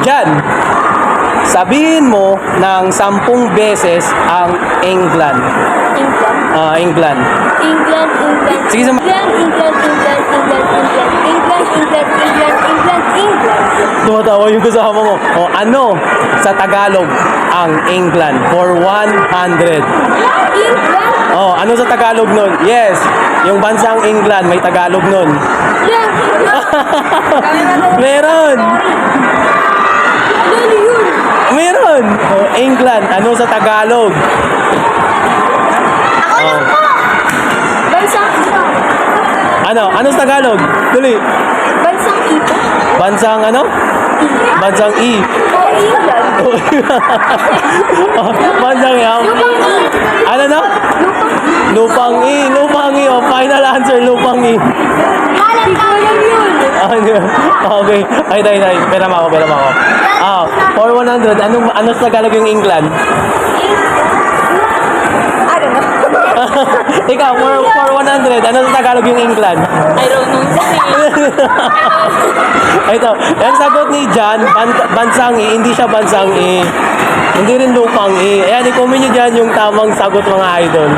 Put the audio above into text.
Jan, sabihin mo ng 10 beses ang England. England. England. England, England. Sige, sama- England, England, England, England, England, England, England, England, England, England. Tumatawa yung kasama mo. O ano sa Tagalog ang England for 100? England? Oh, ano sa Tagalog nun? Yes, yung bansang England may Tagalog nun. Yeah. Meron! Ano yun? Meron! Oh, England, ano sa Tagalog? Ako lang po. Bansang ito. Ano sa Tagalog? Dali. Bansang ito. Bansang ano? Bansang E. O England. Bansang E. Lupang E. Ano na? Lupang E. Lupang E. Oh, final answer, Lupang E. Malang ko lang yun. Okay. Ay, pera mo ako. For 100, ano sa Tagalog yung England? I don't know. Ikaw, for 100, ano sa Tagalog yung England? I don't know. Ito, yung sagot ni Jan, bansang E, hindi siya bansang E. Hindi rin lupang E. Ayan, i-comment nyo dyan yung tamang sagot mga idol.